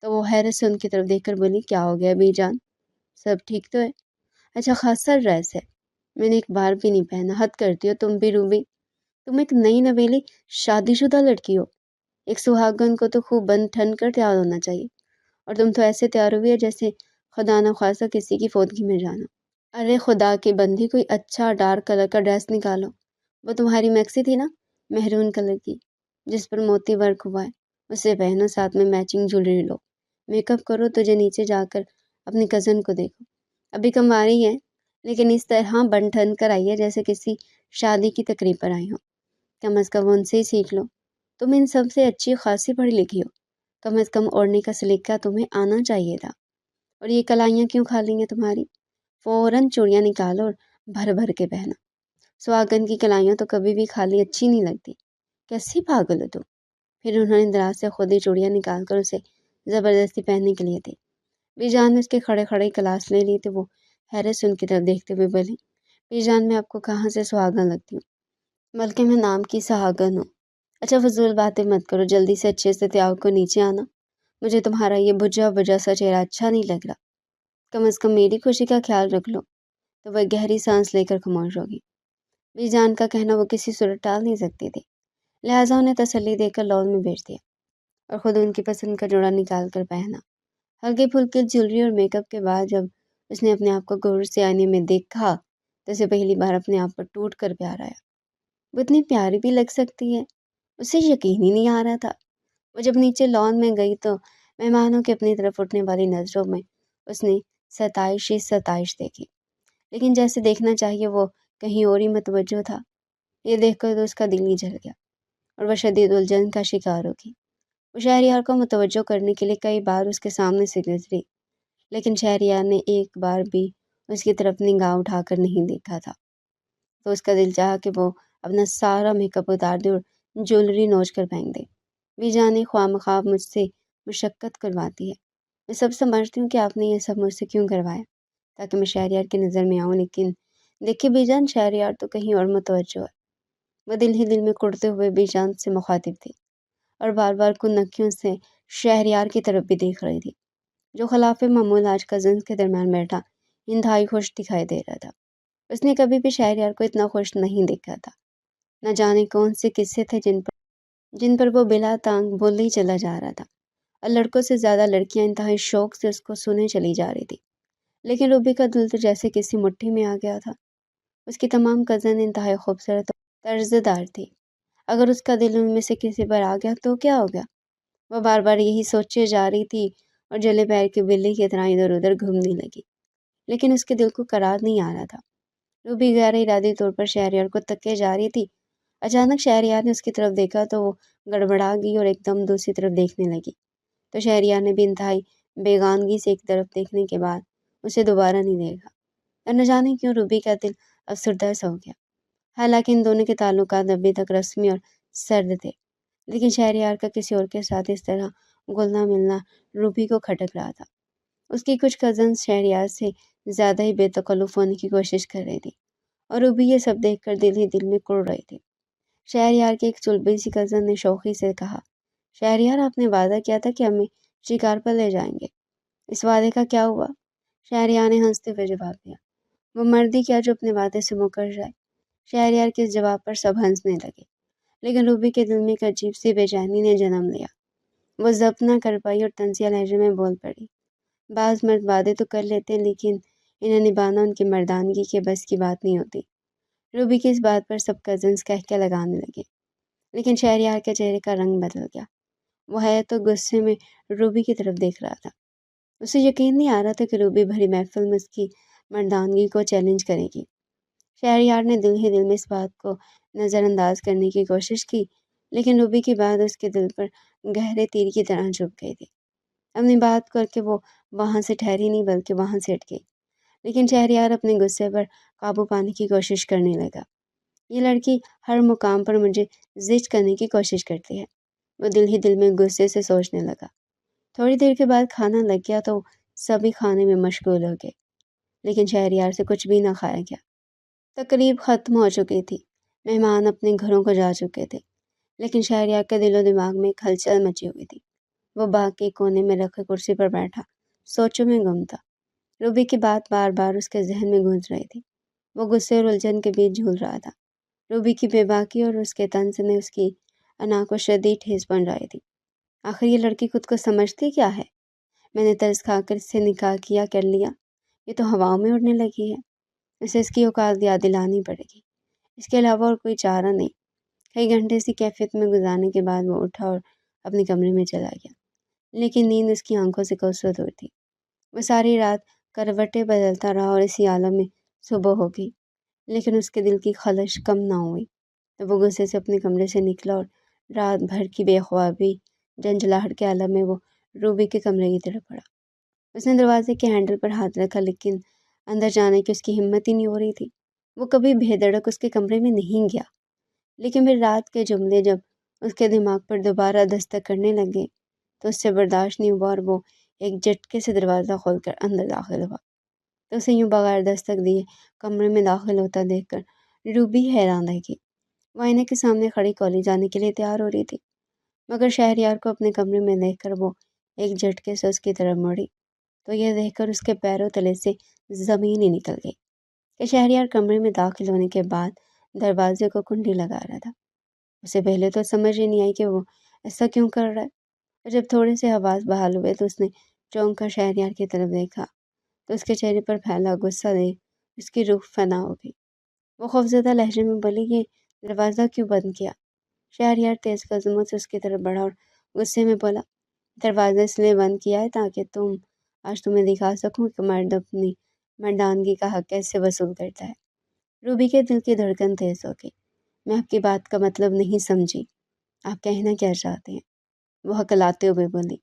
تو وہ حیرت سے ان کی طرف دیکھ کر بولی، کیا ہو گیا بی جان؟ سب ٹھیک تو ہے؟ اچھا خاصا ڈریس ہے، میں نے ایک بار بھی نہیں پہنا، حد کرتی ہو تم بھی روبی۔ تم ایک نئی نویلی شادی شدہ لڑکی ہو، ایک سہاگن کو تو خوب بن ٹھن کر تیار ہونا چاہیے، اور تم تو ایسے تیار ہوئی ہے جیسے خدا نہ خواستہ کسی کی فوتگی میں جانا۔ ارے خدا کی بندی، کوئی اچھا ڈارک کلر کا ڈریس نکالو۔ وہ تمہاری میکسی تھی نا، میرون کلر کی، جس پر موتی ورک ہوا ہے، اسے پہنو، ساتھ میں میچنگ جویلری لو، میک اپ کرو، تجھے نیچے جا کر اپنی کزن کو دیکھو، ابھی کمواری ہے لیکن اس طرح بن ٹھن کر آئی ہے جیسے کسی شادی کی تقریب پر آئی ہو۔ کم از کم ان سے ہی سیکھ لو، تم ان سب سے اچھی خاصی پڑھی لکھی ہو، کم از کم اوڑھنے کا سلیقہ تمہیں آنا چاہیے تھا۔ اور یہ کلائیاں کیوں کھا لی ہیں تمہاری؟ فوراً چوڑیاں نکالو اور بھر بھر کے پہنا۔ سواگن کی کلائیاں تو کبھی بھی خالی اچھی نہیں لگتی، کیسی پاگل ہو تم؟ پھر انہوں نے دراز سے خود ہی چوڑیاں نکال کر اسے زبردستی پہننے کے لیے دی۔ بی جان نے اس کے کھڑے کھڑے کلاس لے لی تو وہ حیرت سے ان کی طرف دیکھتے ہوئے بولی، بی جان میں آپ کو کہاں سے سہاگن لگتی ہوں؟ بلکہ میں نام کی سہاگن ہوں۔ اچھا فضول باتیں مت کرو، جلدی سے اچھے سے تیاگ کو نیچے آنا، مجھے تمہارا یہ بجھا بجھا سا چہرہ اچھا نہیں لگ رہا، کم از کم میری خوشی کا خیال رکھ لو۔ تو وہ گہری سانس لے کر خاموش ہوگی۔ بی جان کا کہنا وہ کسی صورت ٹال نہیں سکتی تھی، لہٰذا انہیں تسلی دے کر لون میں بیچ دیا اور خود ان کی پسند کا جوڑا نکال کر پہنا۔ ہلکی پھلکی جیولری اور میک اپ کے بعد جب اس نے اپنے آپ کو غور سے آئینے میں دیکھا تو اسے پہلی بار اپنے آپ پر ٹوٹ کر پیار آیا۔ وہ اتنی پیاری بھی لگ سکتی ہے، اسے یقین ہی نہیں آ رہا تھا۔ وہ جب نیچے لان میں گئی تو مہمانوں کے اپنی طرف اٹھنے والی نظروں میں اس نے ستائش ہی ستائش دیکھی، لیکن جیسے دیکھنا چاہیے وہ کہیں اور ہی متوجہ تھا۔ یہ دیکھ کر تو اس کا دل ہی جل گیا اور وہ شدید الجھن کا شکار ہوگی۔ وہ شہریار کو متوجہ کرنے کے لیے کئی بار اس کے سامنے سے گزری، لیکن شہریار نے ایک بار بھی اس کی طرف نگاہ اٹھا کر نہیں دیکھا تھا۔ تو اس کا دل چاہا کہ وہ اپنا سارا میک اپ اتار دے اور جیولری نوچ کر پھینک دے۔ بھی جانے خواہ مخواہ مجھ سے مشقت کرواتی ہے، میں سب سمجھتی ہوں کہ آپ نے یہ سب مجھ سے کیوں کروایا تاکہ میں شہریار کی نظر میں آؤں، لیکن دیکھیے بی جان، شہریار تو کہیں اور متوجہ ہے۔ وہ دل ہی دل میں کڑتے ہوئے بی جان سے مخاطب تھی اور بار بار کن نکیوں سے شہریار کی طرف بھی دیکھ رہی تھی، جو خلاف معمول آج کزنس کے درمیان بیٹھا انتہائی خوش دکھائی دے رہا تھا۔ اس نے کبھی بھی شہریار کو اتنا خوش نہیں دیکھا تھا۔ نہ جانے کون سے قصے تھے جن پر وہ بلا تانگ بولے ہی چلا جا رہا تھا، اور لڑکوں سے زیادہ لڑکیاں انتہائی شوق سے اس کو سنے چلی جا رہی تھی، لیکن روبی کا دل تو جیسے کسی مٹھی میں آ گیا تھا۔ اس کی تمام کزن انتہائی خوبصورت اور طرز دار تھی، اگر اس کا دل ان میں سے کسی پر آ گیا تو کیا ہو گیا؟ وہ بار بار یہی سوچے جا رہی تھی اور جلے پیر کی بلی کی طرح ادھر ادھر گھومنے لگی، لیکن اس کے دل کو قرار نہیں آ رہا تھا۔ روبی غیر ارادی طور پر شہریار کو تکے جا رہی تھی۔ اچانک شہریار نے اس کی طرف دیکھا تو وہ گڑبڑا گئی اور ایک دم دوسری طرف دیکھنے لگی، تو شہریار نے بھی انتہائی بیگانگی سے ایک طرف دیکھنے کے بعد اسے دوبارہ نہیں دیکھا، اور نہ جانے کیوں روبی کا دل افسردہ سا ہو گیا۔ حالانکہ ان دونوں کے تعلقات ابھی تک رسمی اور سرد تھے، لیکن شہریار کا کسی اور کے ساتھ اس طرح گلنا ملنا روبی کو کھٹک رہا تھا۔ اس کی کچھ کزنز شہریار سے زیادہ ہی بے تکلف ہونے کی کوشش کر رہی تھی، اور روبی یہ سب دیکھ کر دل ہی دل میں کڑ رہی تھی۔ شہریار کی ایک چلبی سی کزن نے شوخی سے کہا، شہریار آپ نے وعدہ کیا تھا کہ ہمیں شکار پر لے جائیں گے، اس وعدے کا کیا ہوا؟ شہریار نے ہنستے ہوئے جواب دیا، وہ مردی کیا جو اپنے وعدے سے مکر جائے؟ شہریار کے اس جواب پر سب ہنسنے لگے، لیکن روبی کے دل میں ایک عجیب سی بے چینی نے جنم لیا۔ وہ ضبط نہ کر پائی اور طنزیہ لہجے میں بول پڑی، بعض مرد وعدے تو کر لیتے ہیں لیکن انہیں نبھانا ان کی مردانگی کے بس کی بات نہیں ہوتی۔ روبی کی اس بات پر سب کزنس کہکے لگانے لگے، لیکن شہریار کے چہرے کا رنگ بدل گیا۔ وہ ہے تو غصے میں روبی کی طرف دیکھ رہا تھا۔ اسے یقین نہیں آ رہا تھا کہ روبی بھری محفل میں اس کی مردانگی کو چیلنج کرے گی۔ شہریار نے دل ہی دل میں اس بات کو نظر انداز کرنے کی کوشش کی، لیکن روبی کی بات اس کے دل پر گہرے تیر کی طرح چبھ گئی تھی۔ اپنی بات کر کے وہ وہاں سے ٹھہری نہیں بلکہ وہاں سے ہٹ گئی، لیکن شہریار اپنے غصے پر قابو پانے کی کوشش کرنے لگا۔ یہ لڑکی ہر مقام پر مجھے زج کرنے کی کوشش کرتی ہے، وہ دل ہی دل میں غصے سے سوچنے لگا۔ تھوڑی دیر کے بعد کھانا لگ گیا تو سبھی کھانے میں مشغول ہو گئے، لیکن شہریار سے کچھ بھی نہ کھایا گیا۔ تقریب ختم ہو چکی تھی، مہمان اپنے گھروں کو جا چکے تھے، لیکن شہریار کے دل و دماغ میں ایک ہلچل مچی ہوئی تھی۔ وہ باغ کے کونے میں رکھے کرسی پر بیٹھا سوچوں میں گم تھا۔ روبی کی بات بار بار اس کے ذہن میں گونج رہی تھی، وہ غصے اور الجھن کے بیچ جھول رہا تھا۔ روبی کی بے باکی اور اس کے طنز نے اس کی انا کو شدید ٹھیس پہنچائی تھی۔ آخر یہ لڑکی خود کو سمجھتی کیا ہے؟ میں نے ترس کھا کر اس سے نکاح کیا کر لیا، یہ تو ہواؤں میں اڑنے لگی ہے۔ اسے اس کی اوقات یاد دلانی پڑے گی، اس کے علاوہ اور کوئی چارہ نہیں۔ کئی گھنٹے سی کیفیت میں گزارنے کے بعد وہ اٹھا اور اپنے کمرے میں چلا گیا، لیکن نیند اس کی آنکھوں سے کوسوں دور تھی۔ وہ ساری رات کروٹیں بدلتا رہا اور اسی عالم میں صبح ہو گئی، لیکن اس کے دل کی خلش کم نہ ہوئی۔ تو وہ غصے سے اپنے کمرے سے نکلا اور رات بھر کی بے خوابی جھنجھلاہٹ کے عالم میں وہ روبی کے کمرے کی طرف بڑھا۔ اس نے دروازے کے ہینڈل پر ہاتھ رکھا، لیکن اندر جانے کی اس کی ہمت ہی نہیں ہو رہی تھی۔ وہ کبھی بے دھڑک اس کے کمرے میں نہیں گیا، لیکن پھر رات کے جملے جب اس کے دماغ پر دوبارہ دستک کرنے لگے تو اس سے برداشت نہیں ہوا اور وہ ایک جھٹکے سے دروازہ کھول کر اندر داخل ہوا۔ تو اسے یوں بغیر دستک دیے کمرے میں داخل ہوتا دیکھ کر روبی حیران رہ گئی۔ وہ آئینے کے سامنے کھڑی کالج جانے کے لیے تیار ہو رہی تھی، مگر شہریار کو اپنے کمرے میں دیکھ کر وہ ایک جھٹکے سے اس کی طرف مڑی تو یہ دیکھ کر اس کے پیروں تلے سے زمین ہی نکل گئی کہ شہریار کمرے میں داخل ہونے کے بعد دروازے کو کنڈی لگا رہا تھا۔ اسے پہلے تو سمجھ ہی نہیں آئی کہ وہ ایسا کیوں کر رہا ہے، اور جب تھوڑے سے حواس بحال ہوئے تو اس نے چونک کر شہریار کی طرف دیکھا تو اس کے چہرے پر پھیلا غصہ دیکھ اس کی روح فنا ہو گئی۔ وہ خوفزدہ لہجے میں بولی، یہ دروازہ کیوں بند کیا؟ شہریار تیز قدموں سے اس کی طرف بڑھا اور غصے میں بولا، دروازہ اس لیے بند کیا ہے تاکہ آج تمہیں دکھا سکوں کہ مرد اپنی مردانگی کا حق کیسے وصول کرتا ہے۔ روبی کے دل کی دھڑکن تیز ہو گئی۔ میں آپ کی بات کا مطلب نہیں سمجھی، آپ کہنا کیا چاہتے ہیں؟ وہ ہکلاتے ہوئے بولی،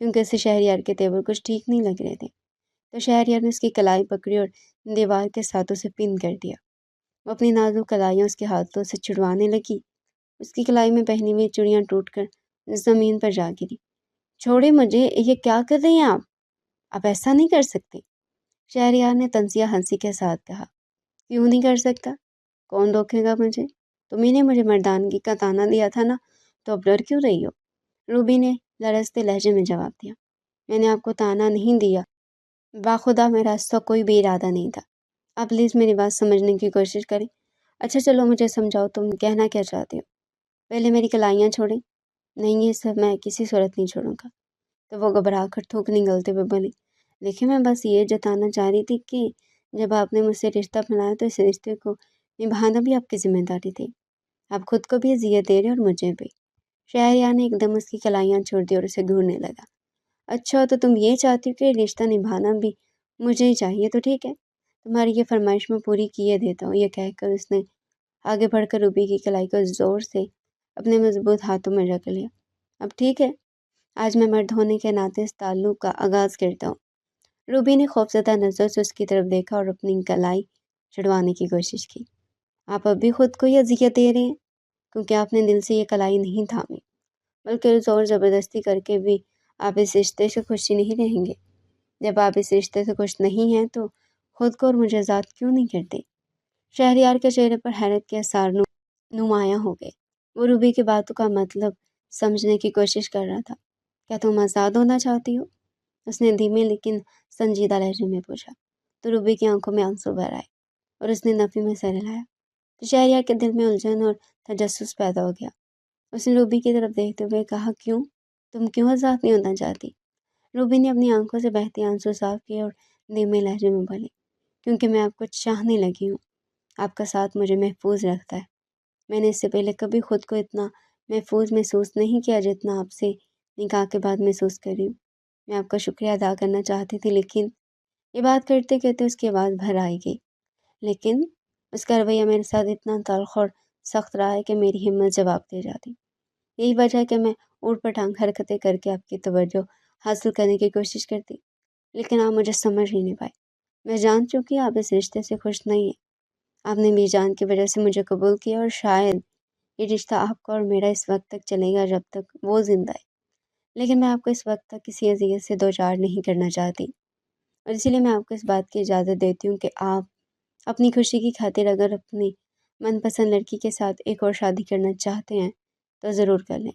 کیونکہ اسے شہریار کے تیور کچھ ٹھیک نہیں لگ رہے تھے۔ تو شہریار نے اس کی کلائی پکڑی اور دیوار کے ساتھ اسے پن کر دیا۔ وہ اپنی نازک کلائیاں اس کے ہاتھوں سے چھڑوانے لگی۔ اس کی کلائی میں پہنی ہوئی چوڑیاں ٹوٹ کر زمین پر جا گری۔ چھوڑے مجھے، یہ کیا کر رہی ہیں آپ ایسا نہیں کر سکتے۔ شہریار نے طنزیہ ہنسی کے ساتھ کہا، کیوں نہیں کر سکتا؟ کون روکے گا مجھے؟ تمہیں نے مجھے مردانگی کا تانا دیا تھا نا، تو اب ڈر کیوں رہی ہو؟ روبی نے لرزتے لہجے میں جواب دیا، میں نے آپ کو تانا نہیں دیا، باخدا میرا ایسا کوئی بھی ارادہ نہیں تھا۔ آپ پلیز میری بات سمجھنے کی کوشش کریں۔ اچھا چلو مجھے سمجھاؤ، تم کہنا کیا چاہتے ہو؟ پہلے میری کلائیاں چھوڑیں۔ نہیں، یہ سب میں کسی صورت نہیں چھوڑوں گا۔ تو وہ گھبرا کر تھوک نگلتے ہوئے بولی، دیکھیں میں بس یہ جتانا چاہ رہی تھی کہ جب آپ نے مجھ سے رشتہ بنایا تو اس رشتے کو نبھانا بھی آپ کی ذمہ داری تھی۔ آپ خود کو بھی اذیت دے رہے اور مجھے بھی۔ شہریار نے ایک دم اس کی کلائیاں چھوڑ دی اور اسے گھورنے لگا۔ اچھا تو تم یہ چاہتی ہو کہ رشتہ نبھانا بھی مجھے ہی چاہیے، تو ٹھیک ہے، تمہاری یہ فرمائش میں پوری کیے دیتا ہوں۔ یہ کہہ کر اس نے آگے بڑھ کر روبی کی کلائی کو زور سے اپنے مضبوط ہاتھوں میں رکھ لیا۔ اب ٹھیک ہے، آج میں مرد ہونے کے ناطے اس تعلق کا آغاز کرتا ہوں۔ روبی نے خوفزدہ نظر سے اس کی طرف دیکھا اور اپنی کلائی چھڑوانے کی کوشش کی۔ آپ اب بھی خود کو یہ اذیت دے رہے ہیں، کیونکہ آپ نے دل سے یہ کلائی نہیں تھامی، بلکہ زور زبردستی کر کے بھی آپ اس رشتے سے خوشی نہیں رہیں گے۔ جب آپ اس رشتے سے خوش نہیں ہیں تو خود کو اور مجھے ذات کیوں نہیں کرتے؟ شہریار کے چہرے پر حیرت کے آثار نمایاں ہو گئے۔ وہ روبی کی باتوں کا مطلب سمجھنے کی کوشش کر رہا تھا۔ کیا تم آزاد ہونا چاہتی ہو؟ اس نے دھیمے لیکن سنجیدہ لہجے میں پوچھا۔ تو روبی کی آنکھوں میں آنسو بھر آئے اور اس نے نفی میں سر ہلایا۔ تو شہریار کے دل میں الجھن اور تجسس پیدا ہو گیا۔ اس نے روبی کی طرف دیکھتے ہوئے کہا، کیوں؟ تم کیوں آزاد نہیں ہونا چاہتی؟ روبی نے اپنی آنکھوں سے بہتے آنسو صاف کیے اور دھیمے لہجے میں بولی، کیونکہ میں آپ کو چاہنے لگی ہوں۔ آپ کا ساتھ مجھے محفوظ رکھتا ہے۔ میں نے اس سے پہلے کبھی خود کو اتنا محفوظ محسوس نہیں کیا جتنا آپ سے نکاح کے بعد محسوس کر رہی ہوں۔ میں آپ کا شکریہ ادا کرنا چاہتی تھی، لیکن یہ بات کرتے کرتے اس کی آواز بھر آئی گئی، لیکن اس کا رویہ میرے ساتھ اتنا تلخ اور سخت رہا ہے کہ میری ہمت جواب دے جاتی۔ یہی وجہ ہے کہ میں اوٹ پٹانگ حرکتیں کر کے آپ کی توجہ حاصل کرنے کی کوشش کرتی، لیکن آپ مجھے سمجھ ہی نہیں پائے۔ میں جان چکی آپ اس رشتے سے خوش نہیں ہیں۔ آپ نے میری جان کی وجہ سے مجھے قبول کیا، اور شاید یہ رشتہ آپ کا اور میرا اس وقت تک چلے گا جب تک وہ زندہ ہے، لیکن میں آپ کو اس وقت تک کسی اذیت سے دوچار نہیں کرنا چاہتی، اور اسی لیے میں آپ کو اس بات کی اجازت دیتی ہوں کہ آپ اپنی خوشی کی خاطر اگر اپنی من پسند لڑکی کے ساتھ ایک اور شادی کرنا چاہتے ہیں تو ضرور کر لیں۔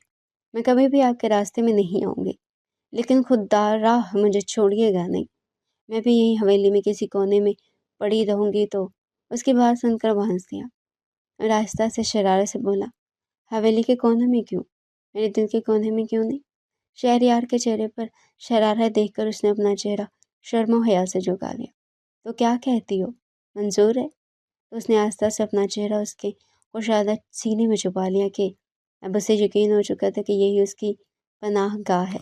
میں کبھی بھی آپ کے راستے میں نہیں آؤں گی، لیکن خوددار مجھے چھوڑیے گا نہیں۔ میں بھی یہیں حویلی میں کسی کونے میں پڑی رہوں گی۔ تو اس کی بات سن کر وہ ہنس دیا، راستہ سے شرارت سے بولا، حویلی کے کونے میں کیوں؟ میرے دل کے کونے میں کیوں نہیں؟ شہریار کے چہرے پر شرارت دیکھ کر اس نے اپنا چہرہ شرم و حیا سے جھکا لیا۔ تو کیا کہتی ہو، منظور ہے؟ تو اس نے آہستہ سے اپنا چہرہ اس کے کشادہ سینے میں چھپا لیا کہ اب اسے یقین ہو چکا تھا کہ یہی اس کی پناہ گاہ ہے۔